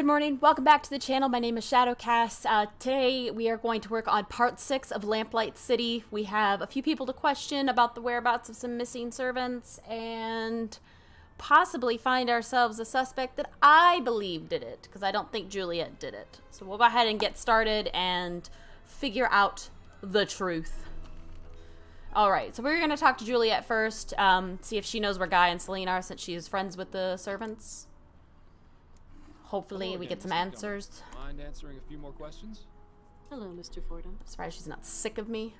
morning. Welcome back to the channel. My name is Shadowcast. Today we are going to work on part 6 of Lamplight City. We have a few people to question about the whereabouts of some missing servants and possibly find ourselves a suspect that I believe did it, because I don't think Juliet did it. So we'll go ahead and get started and figure out the truth. Alright, so we're going to talk to Juliet first, see if she knows where Guy and Celine are since she is friends with the servants. Hopefully we get some answers. Mind answering a few more questions? Hello, Mr. Fordham. I'm surprised she's not sick of me.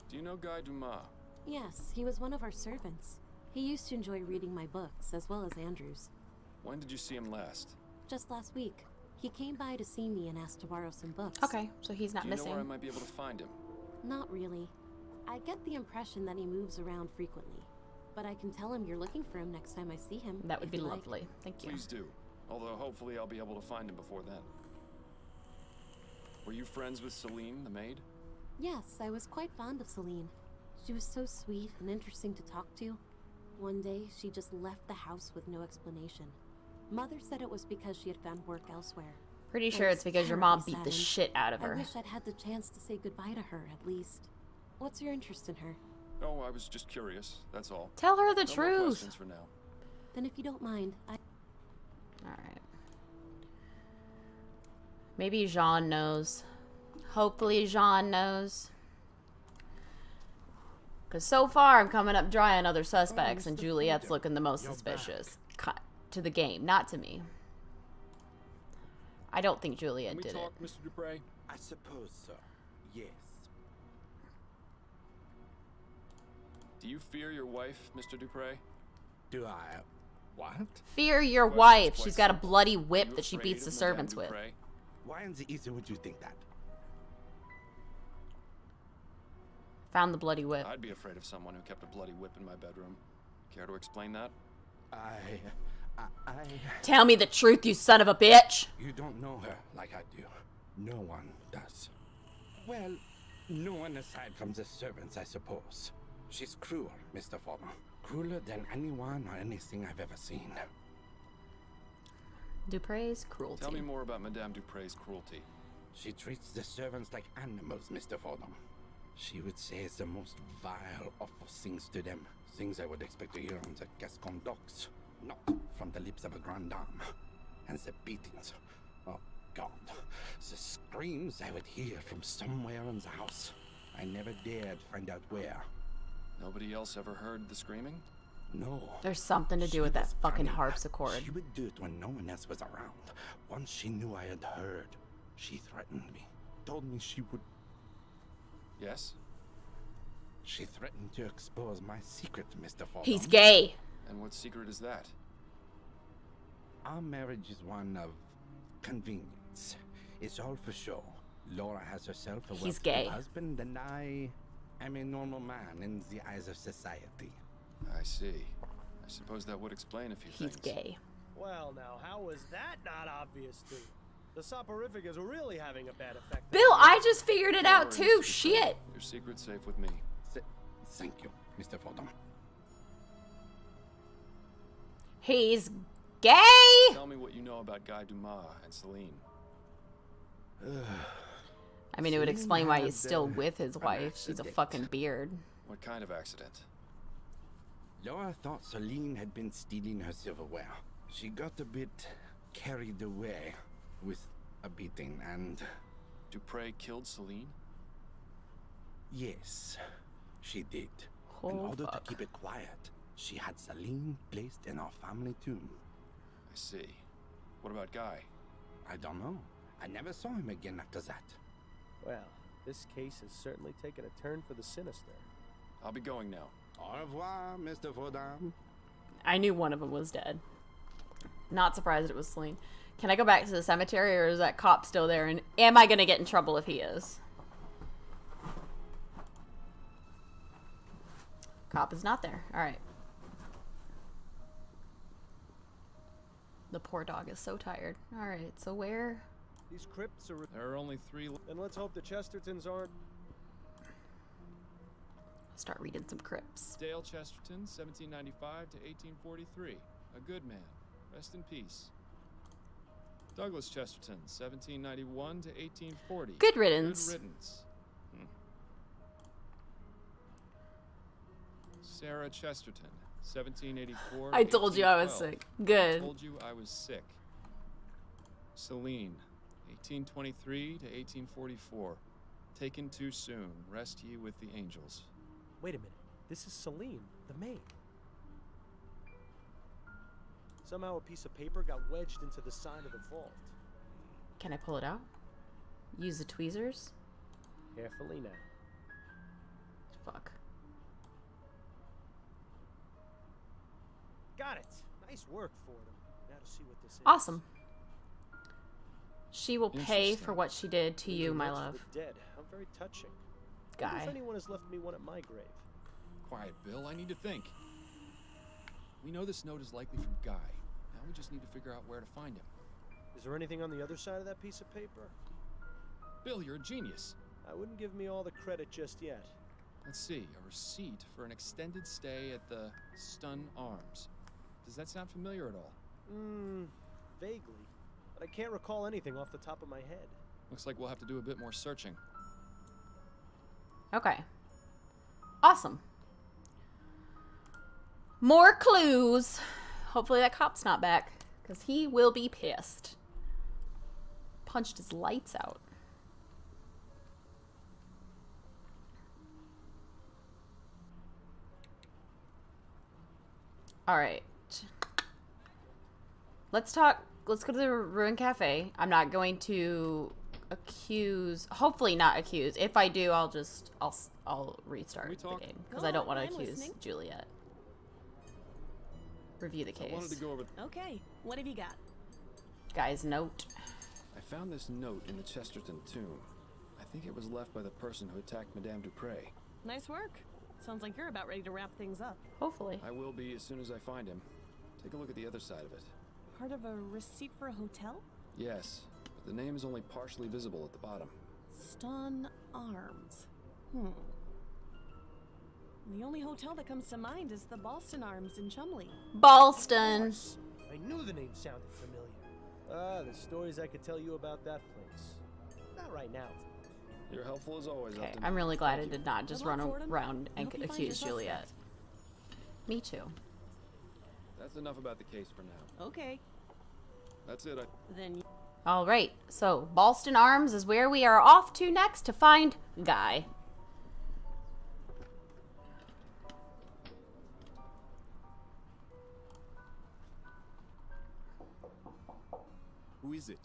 Do you know Guy Dumas? Yes, he was one of our servants. He used to enjoy reading my books, as well as Andrew's. When did you see him last? Just last week. He came by to see me and asked to borrow some books. Okay, so he's not missing. Do you know where I might be able to find him? Not really. I get the impression that he moves around frequently. But I can tell him you're looking for him next time I see him. That would be lovely. Thank you. Please do. Although hopefully I'll be able to find him before then. Were you friends with Celine, the maid? Yes, I was quite fond of Celine. She was so sweet and interesting to talk to. One day, she just left the house with no explanation. Mother said it was because she had found work elsewhere. Pretty sure it's because your mom beat the shit out of her. I wish I'd had the chance to say goodbye to her, at least. What's your interest in her? Oh, I was just curious, that's all. Tell her the No more truth. questions for now. Then if you don't mind, Alright. Maybe Jean knows. Hopefully Jean knows. Because so far I'm coming up dry on other suspects and Juliet's looking the most suspicious. Cut to the game, not to me. I don't think Juliet did it. Can we talk, Mr. Dupre? I suppose so. Yes. Do you fear your wife, Mr. Dupre? Do I? What? Fear your Question's wife. quite She's got a simple. bloody Are whip you that she afraid beats the of servants Madame with. Dupre? Why in the easy would you think that? Found the bloody whip. I'd be afraid of someone who kept a bloody whip in my bedroom. Care to explain that? I... Tell me the truth, you son of a bitch! You don't know her like I do. No one does. Well, no one aside from the servants, I suppose. She's cruel, Mr. Fordham. Crueler than anyone or anything I've ever seen. Dupre's cruelty. Tell me more about Madame Dupre's cruelty. She treats the servants like animals, Mr. Fordham. She would say the most vile, awful things to them. Things I would expect to hear on the Gascon docks. Not from the lips of a grande dame. And the beatings. Oh, God. The screams I would hear from somewhere in the house. I never dared find out where. Nobody else ever heard the screaming? No. There's something to do with that fucking cunning. harpsichord. She would do it when no one else was around. Once she knew I had heard, she threatened me. Told me she would... Yes? She threatened to expose my secret, Mr. Fordham. He's gay. And what secret is that? Our marriage is one of convenience. It's all for show. Laura has herself a He's wealthy gay. husband, and I am a normal man in the eyes of society. I see. I suppose that would explain a few He's things. gay. Well, now, how was that not obvious to you? The soporific is really having a bad effect. Bill, I just figured it Don't out worry, too. Mr. Dupre. Shit. Your secret's safe with me. Thank you, Mr. Fordham. He's gay. Tell me what you know about Guy Dumas and Celine. I mean, it would Celine explain why had, he's still with his an wife. She's a accident. fucking beard. What kind of accident? Laura thought Celine had been stealing her silverware. She got a bit carried away with a beating, and... Dupre killed Celine? Yes, she did. Oh, in order fuck. to keep it quiet, she had Celine placed in our family tomb. I see. What about Guy? I don't know. I never saw him again after that. Well, this case has certainly taken a turn for the sinister. I'll be going now. Au revoir, Mr. Fordham. I knew one of them was dead. Not surprised it was Celine. Can I go back to the cemetery, or is that cop still there? And am I gonna get in trouble if he is? Cop is not there. Alright. The poor dog is so tired. Alright, so where? These crypts are... There are only 3... And let's hope the Chestertons aren't... Start reading some crypts. Dale Chesterton, 1795 to 1843. A good man. Rest in peace. Douglas Chesterton, 1791 to 1840. Good riddance. Good riddance. Sarah Chesterton, 1784 to I told you I was 1812. sick. I Good. told you I was sick. Celine, 1823 to 1844. Taken too soon. Rest ye with the angels. Wait a minute. This is Celine, the maid. Somehow a piece of paper got wedged into the side of the vault. Can I pull it out? Use the tweezers? Carefully now. Fuck. Got it. Nice work, Fordham. Now to see what this is. Awesome. She will pay Interesting. for what she did to you, my Notes for love. the dead. How very touching. Wonder if Guy. anyone has left me one at my grave. Quiet, Bill. I need to think. We know this note is likely from Guy. Now we just need to figure out where to find him. Is there anything on the other side of that piece of paper? Bill, you're a genius. I wouldn't give me all the credit just yet. Let's see. A receipt for an extended stay at the Stun Arms. Does that sound familiar at all? Vaguely. But I can't recall anything off the top of my head. Looks like we'll have to do a bit more searching. Okay. Awesome. More clues. Hopefully that cop's not back, because he will be pissed. Punched his lights out. All right. Let's talk. Let's go to the Ruin Cafe. I'm not going to accuse. Hopefully not accuse. If I do, I'll restart Can we the talk? game because Go I don't on, want to I'm accuse listening. Juliet. Review the case. I wanted to go over. Okay, what have you got? Guy's note. I found this note in the Chesterton tomb. I think it was left by the person who attacked Madame Dupre. Nice work. Sounds like you're about ready to wrap things up. Hopefully. I will be as soon as I find him. Take a look at the other side of it. Part of a receipt for a hotel? Yes, but the name is only partially visible at the bottom. Stun Arms. The only hotel that comes to mind is the Boston Arms in Chumley. Ballston. I knew the name sounded familiar. The stories I could tell you about that place. Not right now. You're helpful as always, Okay, Upton. I'm really glad I Thank you. did not just Good luck, run Fordham. around I and hope you find accuse your Juliet. suspect. Me too. That's enough about the case for now. Okay, That's it. then All right, so Ballston Arms is where we are off to next to find Guy. Who is it?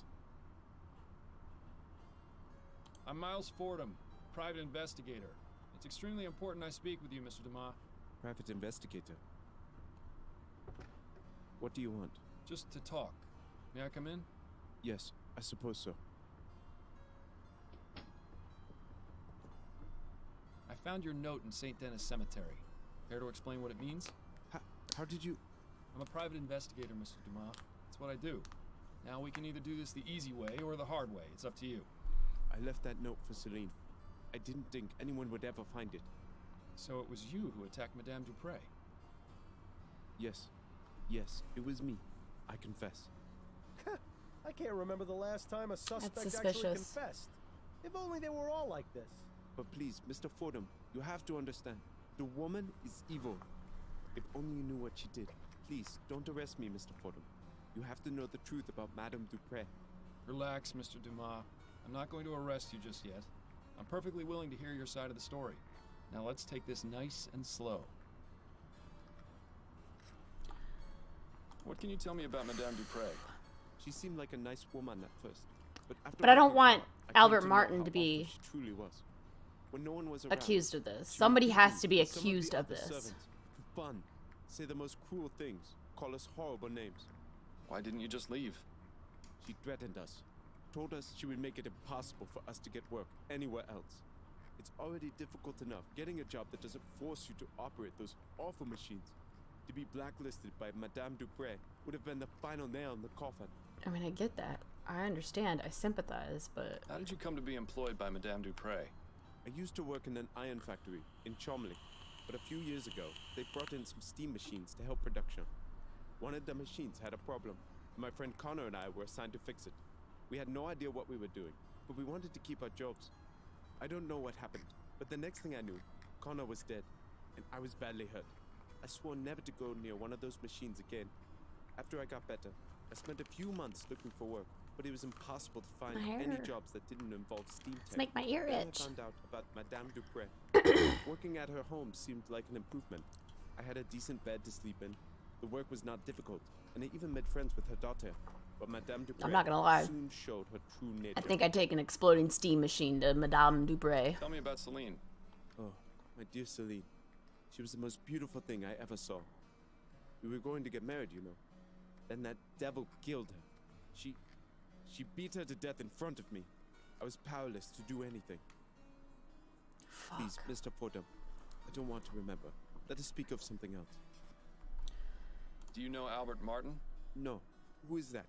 I'm Miles Fordham, private investigator. It's extremely important I speak with you, Mr. Dumas. Private investigator. What do you want? Just to talk. May I come in? Yes, I suppose so. I found your note in St. Denis Cemetery. Care to explain what it means? How did you... I'm a private investigator, Mr. Dumas. That's what I do. Now we can either do this the easy way or the hard way. It's up to you. I left that note for Celine. I didn't think anyone would ever find it. So it was you who attacked Madame Dupre. Yes. Yes, it was me. I confess. I can't remember the last time a suspect actually suspicious. confessed. If only they were all like this. But please, Mr. Fordham, you have to understand. The woman is evil. If only you knew what she did. Please, don't arrest me, Mr. Fordham. You have to know the truth about Madame Dupre. Relax, Mr. Dumas. I'm not going to arrest you just yet. I'm perfectly willing to hear your side of the story. Now let's take this nice and slow. What can you tell me about Madame Dupre? She seemed like a nice woman at first. After But I don't working want for her, I came Albert to know Martin how to be awful she truly was. When no one was around, accused of this. she Somebody would has beat to me be and some accused the of other this. servants for fun, say the most cruel things, call us horrible names. Why didn't you just leave? She threatened us, told us she would make it impossible for us to get work anywhere else. It's already difficult enough getting a job that doesn't force you to operate those awful machines. To be blacklisted by Madame Dupre would have been the final nail in the coffin. I mean, I get that. I understand. I sympathize, but How did you come to be employed by Madame Dupre? I used to work in an iron factory in Chumley, but a few years ago, they brought in some steam machines to help production. One of the machines had a problem. My friend Connor and I were assigned to fix it. We had no idea what we were doing, but we wanted to keep our jobs. I don't know what happened, but the next thing I knew, Connor was dead, and I was badly hurt. I swore never to go near one of those machines again. After I got better, I spent a few months looking for work, but it was impossible to find any jobs that didn't involve steam tech. Let's make my ear Then itch. I found out about Madame Dupre. Working at her home seemed like an improvement. I had a decent bed to sleep in. The work was not difficult, and I even made friends with her daughter. But Madame Dupre I'm not gonna lie. soon showed her true nature. I think I'd take an exploding steam machine to Madame Dupre. Tell me about Celine. Oh, my dear Celine. She was the most beautiful thing I ever saw. We were going to get married, you know. Then that devil killed her. She beat her to death in front of me. I was powerless to do anything. Fuck. Please, Mr. Fordham, I don't want to remember. Let us speak of something else. Do you know Albert Martin? No. Who is that?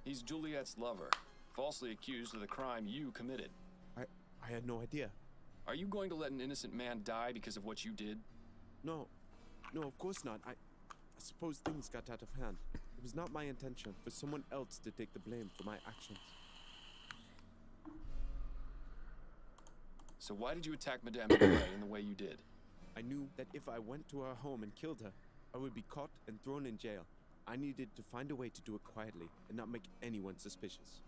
He's Juliet's lover, falsely accused of the crime you committed. I had no idea. Are you going to let an innocent man die because of what you did? No. No, of course not. I suppose things got out of hand. It was not my intention for someone else to take the blame for my actions. So why did you attack Madame Dupre in the way you did? I knew that if I went to her home and killed her, I would be caught and thrown in jail. I needed to find a way to do it quietly and not make anyone suspicious.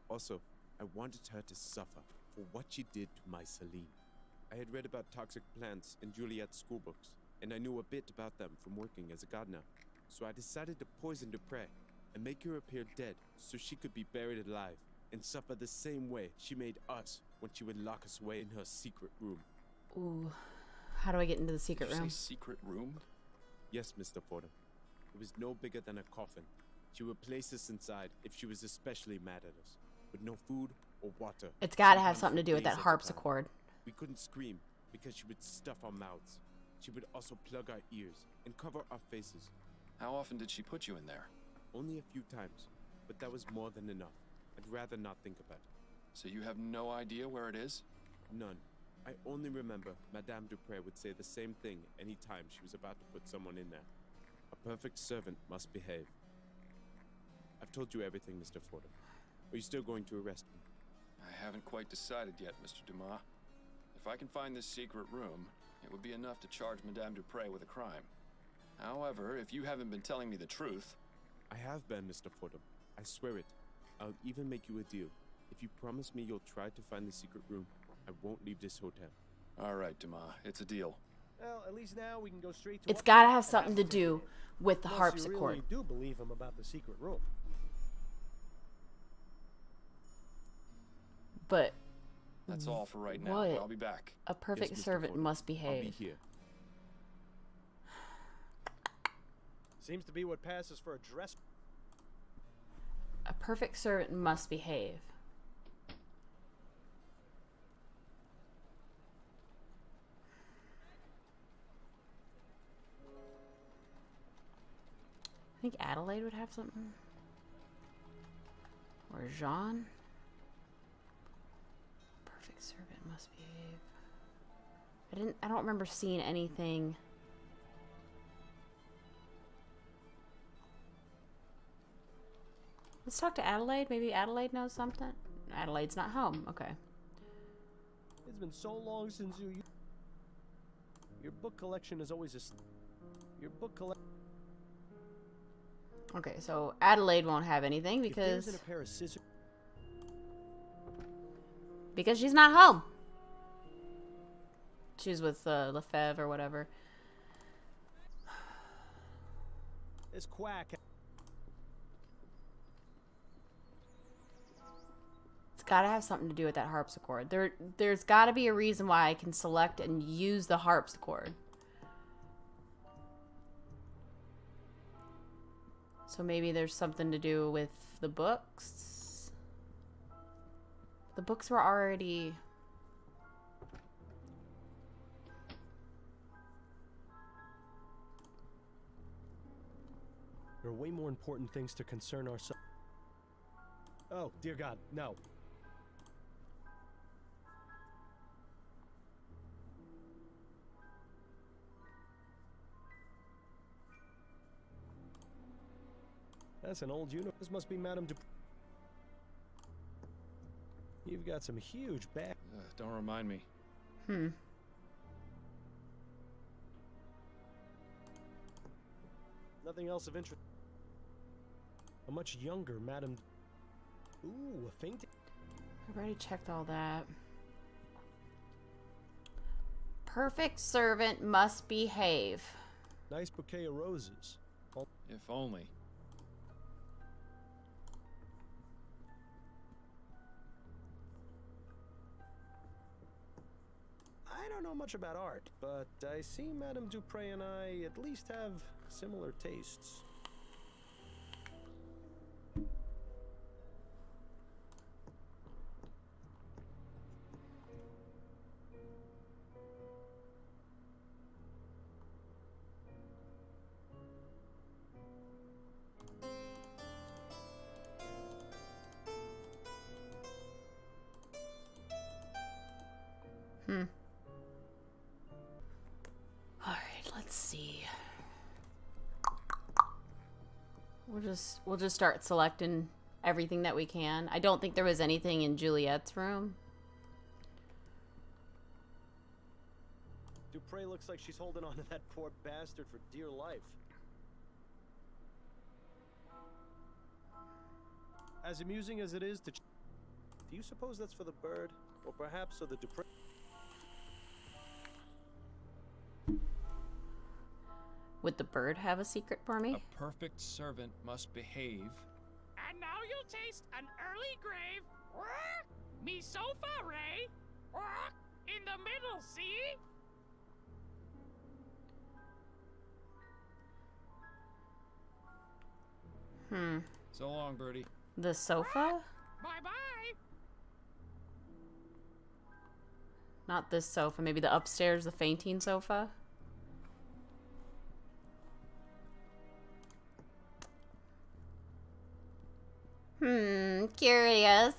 Also, I wanted her to suffer for what she did to my Celine. I had read about toxic plants in Juliet's schoolbooks, and I knew a bit about them from working as a gardener. So I decided to poison Dupre and make her appear dead so she could be buried alive and suffer the same way she made us when she would lock us away in her secret room. Ooh. How do I get into the secret Did you room? say secret room? Yes, Mr. Fordham. It was no bigger than a coffin. She would place us inside if she was especially mad at us, with no food or water. It's gotta have sometimes something to for do with days that at a harpsichord. time. We couldn't scream because she would stuff our mouths. She would also plug our ears and cover our faces. How often did she put you in there? Only a few times, but that was more than enough. I'd rather not think about it. So you have no idea where it is? None. I only remember Madame Dupre would say the same thing any time she was about to put someone in there. A perfect servant must behave. I've told you everything, Mr. Fordham. Are you still going to arrest me? I haven't quite decided yet, Mr. Dumas. If I can find this secret room, it would be enough to charge Madame Dupre with a crime. However, if you haven't been telling me the truth... I have been, Mr. Fordham. I swear it. I'll even make you a deal. If you promise me you'll try to find the secret room, I won't leave this hotel. All right, Dumas, it's a deal. Well, at least now we can go straight to It's gotta have something to do with the harpsichord. You really do believe him about the secret room. But That's all for right now. What? I'll be back. a perfect Yes, Mr. servant Fordham. must I'll be behave. here. Seems to be what passes for a dress. A perfect servant must behave. I think Adelaide would have something. Or Jean. Perfect servant must behave. I don't remember seeing anything. Let's talk to Adelaide. Maybe Adelaide knows something. Adelaide's not home. Okay. It's been so long since you. Your book collection is always a. Your book collection. Okay, so Adelaide won't have anything If there isn't because a pair of scissors. she's not home. She's with Lefebvre or whatever. This quack. It's gotta have something to do with that harpsichord. There's gotta be a reason why I can select and use the harpsichord. So maybe there's something to do with the books. The books were already... There are way more important things to concern ourselves. Oh, dear God, no. That's an old uniform. This must be Madame Dupree. You've got some huge back. Don't remind me. Nothing else of interest. A much younger Madame. Ooh, a fainting. I've already checked all that. Perfect servant must behave. Nice bouquet of roses. If only. I don't know much about art, but I see Madame Dupree and I at least have similar tastes. Alright, let's see. We'll just start selecting everything that we can. I don't think there was anything in Juliet's room. Dupree looks like she's holding on to that poor bastard for dear life. As amusing as it is to... Do you suppose that's for the bird? Or perhaps so the Dupree... Would the bird have a secret for me? A perfect servant must behave. And now you'll taste an early grave. Me sofa, Ray. In the middle, see? So long, Birdie. The sofa? Bye-bye. Not this sofa. Maybe the upstairs, the fainting sofa? Curious.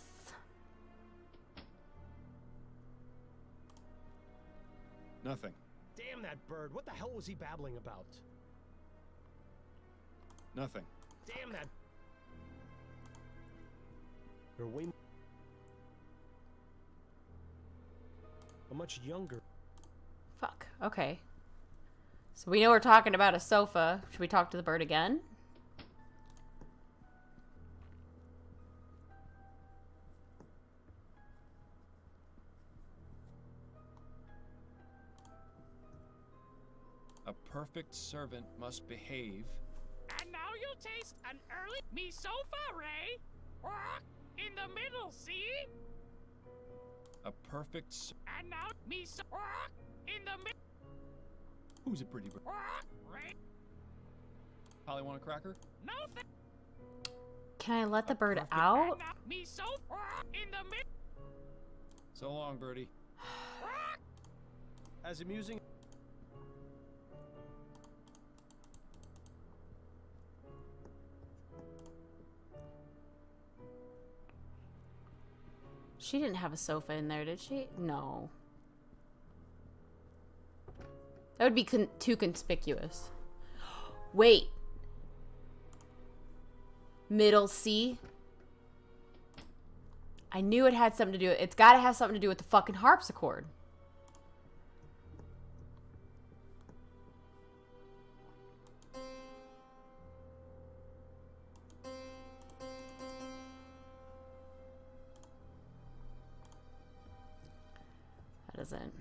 Nothing. Damn that bird. What the hell was he babbling about? Nothing. Damn that... You're way... A much younger... Fuck. Okay. So we know we're talking about a sofa. Should we talk to the bird again? A perfect servant must behave. And now you'll taste an early... Me sofa, Ray. In the middle, see? A perfect And now me in the middle. Who's a pretty bird? Ray. Polly want a cracker? No Can I let the bird perfect- out? Me sofa in the middle. So long, Birdie. As amusing... She didn't have a sofa in there, did she? No. That would be too conspicuous. Wait. Middle C? I knew it had something to do with... It's got to have something to do with the fucking harpsichord. That isn't...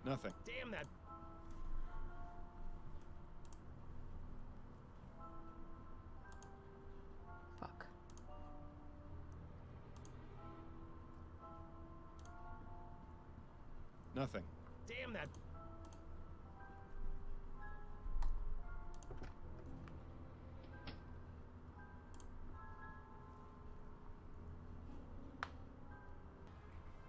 Nothing. Damn that... Fuck. Nothing. Damn that...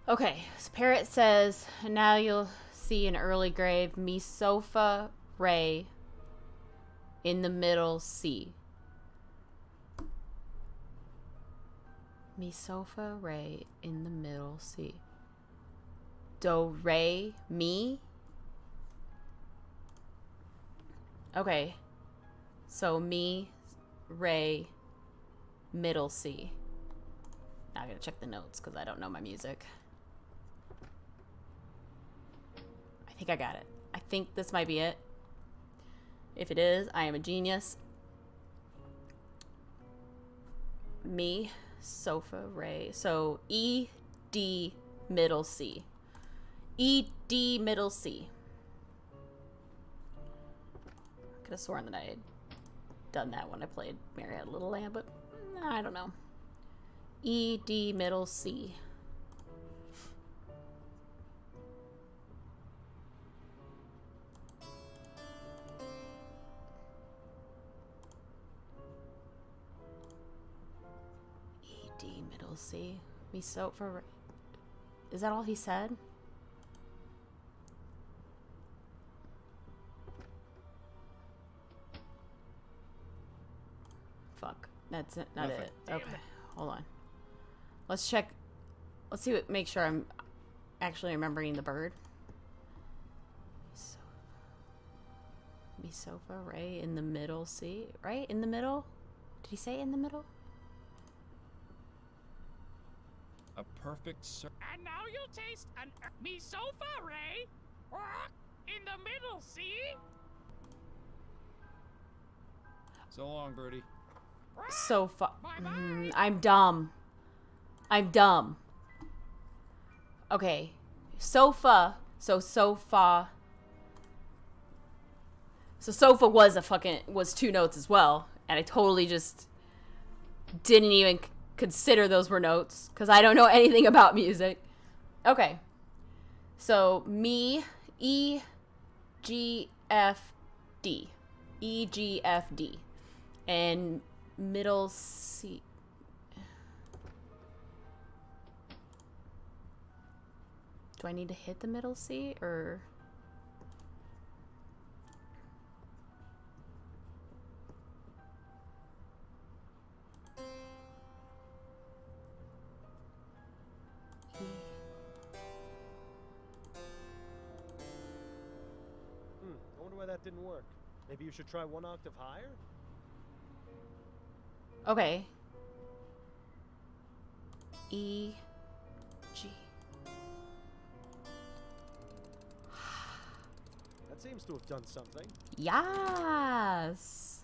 Okay, so Parrot says, now you'll see an early grave, me sofa, Ray, in the middle, C. Mi sofa re in the middle C. Do re mi. Okay. So mi re middle C. Now I gotta check the notes because I don't know my music. I think I got it. I think this might be it. If it is, I am a genius. Mi, sofa, re. So E, D, middle C. E, D, middle C. I could have sworn that I had done that when I played Mary Had a Little Lamb, but I don't know. E, D, middle C. E, D, middle C. Me so for. Is that all he said? Fuck. That's it. Not it. Okay. Hold on. Let's check. Let's see what. Make sure I'm actually remembering the bird. Mi sofa, right in the middle. See, right in the middle. Did he say in the middle? A perfect And now you'll taste an me sofa, Ray. In the middle, see? So long, Birdie. Sofa. I'm dumb. I'm dumb. Okay. Sofa. So sofa. So sofa was 2 notes as well. And I totally just didn't even consider those were notes. Because I don't know anything about music. Okay. So me, E, G, F, D. E, G, F, D. And middle C. Do I need to hit the middle C or? I wonder why that didn't work. Maybe you should try 1 octave higher? Okay. E, G. That seems to have done something. Yes.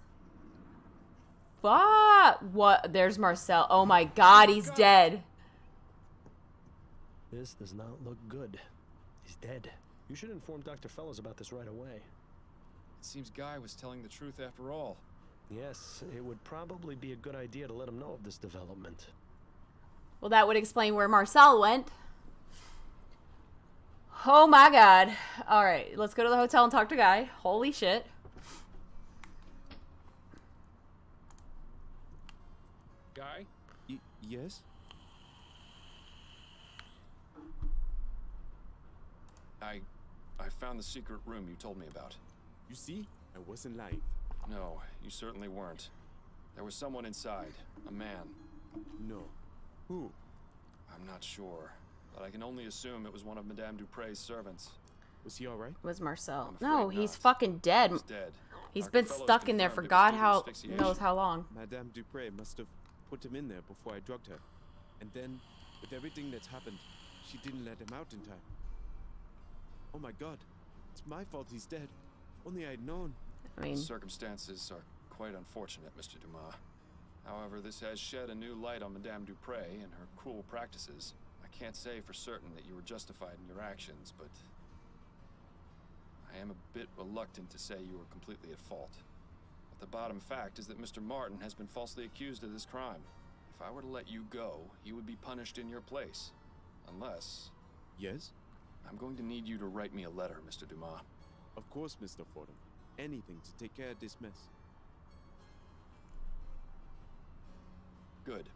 Fuck. What? There's Marcel. Oh my god, he's dead. This does not look good. He's dead. You should inform Dr. Fellows about this right away. It seems Guy was telling the truth after all. Yes, it would probably be a good idea to let him know of this development. Well, that would explain where Marcel went. Oh my god. Alright, let's go to the hotel and talk to Guy. Holy shit. Guy? Yes? I found the secret room you told me about. You see? I wasn't lying. No, you certainly weren't. There was someone inside. A man. No. Who? I'm not sure, but I can only assume it was one of Madame Dupre's servants. Was he alright? Was Marcel. I'm No, afraid he's not. fucking dead. He's dead. He's Dr. been Fellows stuck in there for confirmed it was God due to asphyxiation. knows how long. Madame Dupre must have put him in there before I drugged her. And then, with everything that's happened, she didn't let him out in time. Oh my god. It's my fault he's dead. If only I'd known. I mean, The circumstances are quite unfortunate, Mr. Dumas. However, this has shed a new light on Madame Dupre and her cruel practices. I can't say for certain that you were justified in your actions, but I am a bit reluctant to say you were completely at fault. But the bottom fact is that Mr. Martin has been falsely accused of this crime. If I were to let you go, he would be punished in your place. Unless... Yes? I'm going to need you to write me a letter, Mr. Dumas. Of course, Mr. Fordham. Anything to take care of this mess. Good.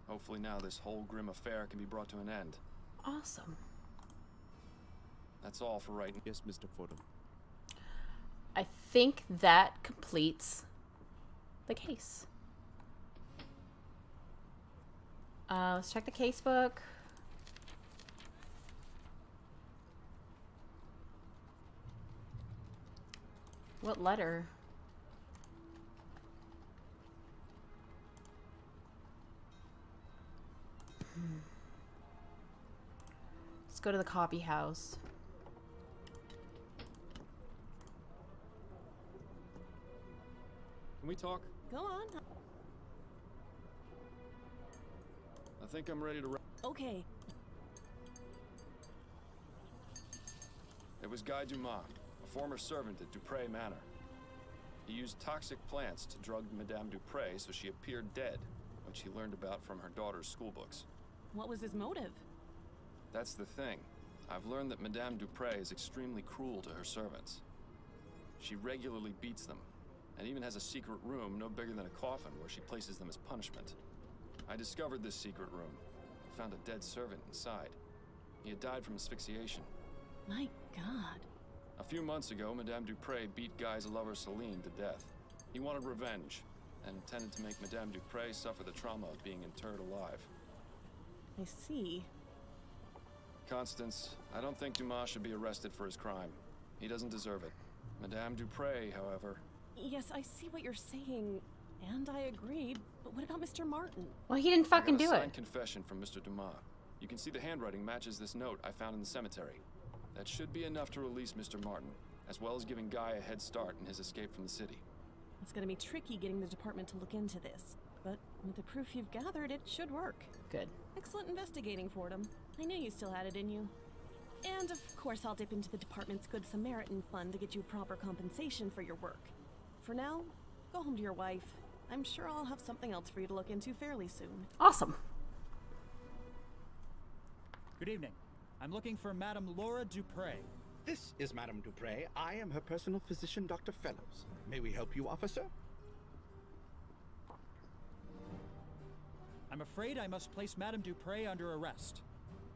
Hopefully now this whole grim affair can be brought to an end. awesome. That's all for right now. Yes, Mr. Fordham. I think that completes the case. Let's check the casebook. What letter? Let's go to the coffee house. Can we talk? Go on. I think I'm ready to. Okay. It was Guy Dumas, a former servant at Dupre Manor. He used toxic plants to drug Madame Dupre so she appeared dead, which he learned about from her daughter's schoolbooks. What was his motive? That's the thing. I've learned that Madame Dupre is extremely cruel to her servants. She regularly beats them, and even has a secret room no bigger than a coffin where she places them as punishment. I discovered this secret room. Found a dead servant inside. He had died from asphyxiation. My God. A few months ago, Madame Dupre beat Guy's lover Celine to death. He wanted revenge, and intended to make Madame Dupre suffer the trauma of being interred alive. I see. Constance, I don't think Dumas should be arrested for his crime. He doesn't deserve it. Madame Dupre, however... Yes, I see what you're saying, and I agree, but what about Mr. Martin? Well, he didn't fucking do I got a it. signed confession from Mr. Dumas. You can see the handwriting matches this note I found in the cemetery. That should be enough to release Mr. Martin, as well as giving Guy a head start in his escape from the city. It's gonna be tricky getting the department to look into this, but with the proof you've gathered, it should work. Good. Excellent investigating, Fordham. I knew you still had it in you. And of course, I'll dip into the department's Good Samaritan fund to get you proper compensation for your work. For now, go home to your wife. I'm sure I'll have something else for you to look into fairly soon. Awesome. Good evening. I'm looking for Madame Laura Dupre. This is Madame Dupre. I am her personal physician, Dr. Fellows. May we help you, officer? I'm afraid I must place Madame Dupre under arrest.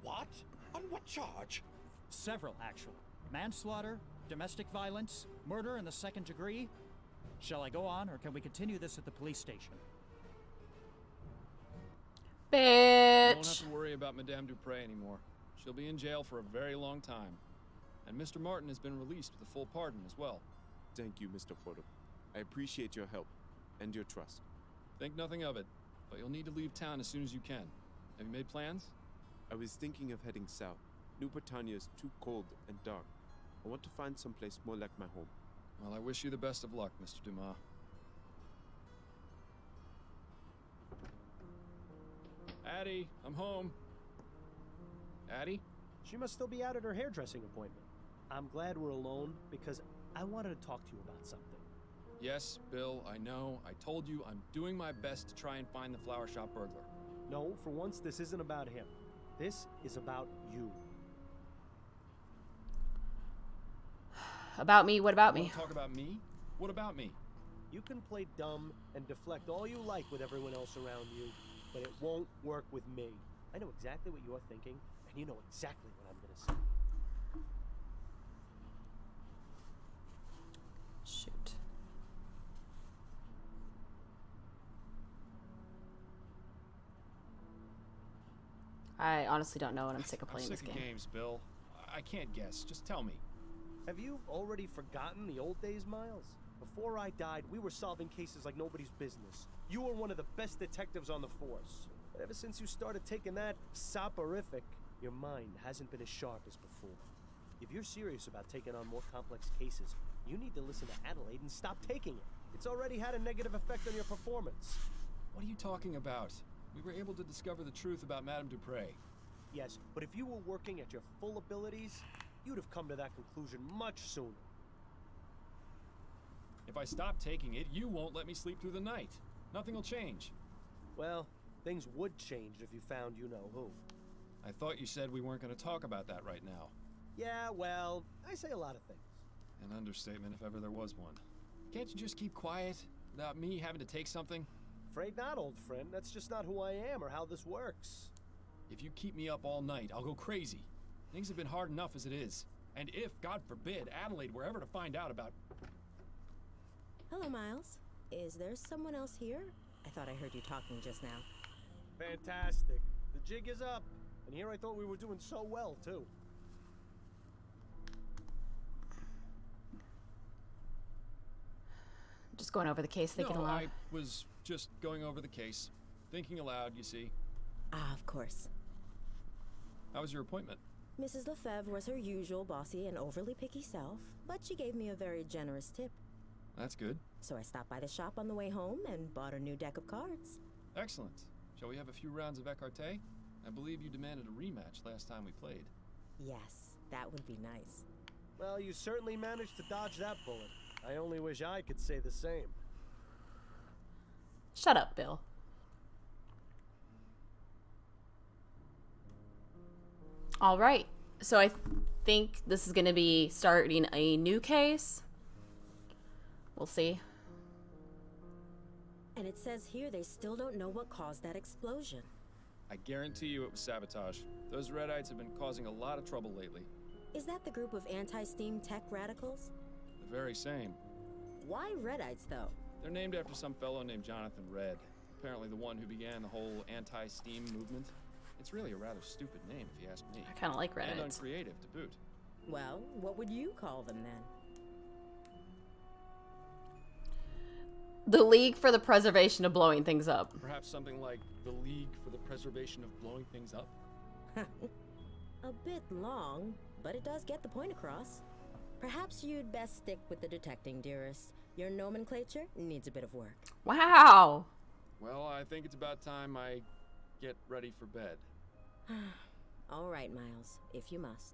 What? On what charge? Several, actually. Manslaughter, domestic violence, murder in the second degree. Shall I go on, or can we continue this at the police station? You Bitch. won't have to worry about Madame Dupre anymore. She'll be in jail for a very long time. And Mr. Martin has been released with a full pardon as well. Thank you, Mr. Fordham. I appreciate your help and your trust. Think nothing of it, but you'll need to leave town as soon as you can. Have you made plans? I was thinking of heading south. New Bretagne is too cold and dark. I want to find someplace more like my home. Well, I wish you the best of luck, Mr. Dumas. Addie, I'm home. Addie? She must still be out at her hairdressing appointment. I'm glad we're alone because I wanted to talk to you about something. Yes, Bill, I know. I told you I'm doing my best to try and find the flower shop burglar. No, for once, this isn't about him. This is about you. About me? What about You me? wanna talk about me? What about me? You can play dumb and deflect all you like with everyone else around you, but it won't work with me. I know exactly what you're thinking, and you know exactly what I'm gonna say. Shoot. I honestly don't know, and I'm sick of playing I'm this sick of game. games, Bill. I can't guess. Just tell me. Have you already forgotten the old days, Miles? Before I died, we were solving cases like nobody's business. You were one of the best detectives on the force. But ever since you started taking that soporific, your mind hasn't been as sharp as before. If you're serious about taking on more complex cases, you need to listen to Adelaide and stop taking it. It's already had a negative effect on your performance. What are you talking about? We were able to discover the truth about Madame Dupre. Yes, but if you were working at your full abilities, you'd have come to that conclusion much sooner. If I stop taking it, you won't let me sleep through the night. Nothing will change. Well, things would change if you found you-know-who. I thought you said we weren't going to talk about that right now. Yeah, well, I say a lot of things. An understatement if ever there was one. Can't you just keep quiet without me having to take something? Afraid not, old friend. That's just not who I am or how this works. If you keep me up all night, I'll go crazy. Things have been hard enough as it is. And if, God forbid, Adelaide were ever to find out about... Hello, Miles. Is there someone else here? I thought I heard you talking just now. Fantastic. The jig is up. And here I thought we were doing so well, too. Just going over the case, thinking No, aloud. I was just going over the case. Thinking aloud, you see. Ah, of course. How was your appointment? Mrs. Lefebvre was her usual bossy and overly picky self, but she gave me a very generous tip. That's good. So I stopped by the shop on the way home and bought a new deck of cards. Excellent. Shall we have a few rounds of écarté? I believe you demanded a rematch last time we played. Yes, that would be nice. Well, you certainly managed to dodge that bullet. I only wish I could say the same. Shut up, Bill. All right. So I think this is going to be starting a new case. We'll see. And it says here they still don't know what caused that explosion. I guarantee you it was sabotage. Those Redites have been causing a lot of trouble lately. Is that the group of anti-steam tech radicals? The very same. Why Redites, though? They're named after some fellow named Jonathan Red. Apparently the one who began the whole anti-steam movement. It's really a rather stupid name, if you ask me. I kind of like Reddit. And uncreative, to boot. Well, what would you call them then? The League for the Preservation of Blowing Things Up. Perhaps something like the League for the Preservation of Blowing Things Up? A bit long, but it does get the point across. Perhaps you'd best stick with the detecting, dearest. Your nomenclature needs a bit of work. Wow. Well, I think it's about time I get ready for bed. All right, Miles, if you must.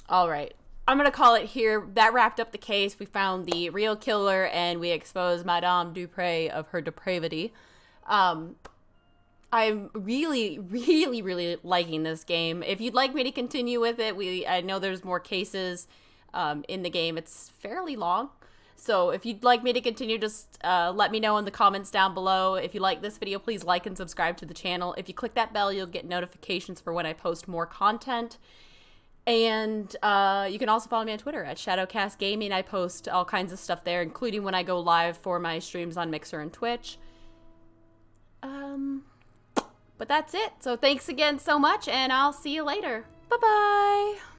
All right. I'm going to call it here. That wrapped up the case. We found the real killer and we exposed Madame Dupre of her depravity. I'm really, really, really liking this game. If you'd like me to continue with it, I know there's more cases in the game. It's fairly long. So if you'd like me to continue, just let me know in the comments down below. If you like this video, please like and subscribe to the channel. If you click that bell, you'll get notifications for when I post more content. And you can also follow me on Twitter at Shadowcast Gaming. I post all kinds of stuff there, including when I go live for my streams on Mixer and Twitch. But that's it. So thanks again so much, and I'll see you later. Bye-bye.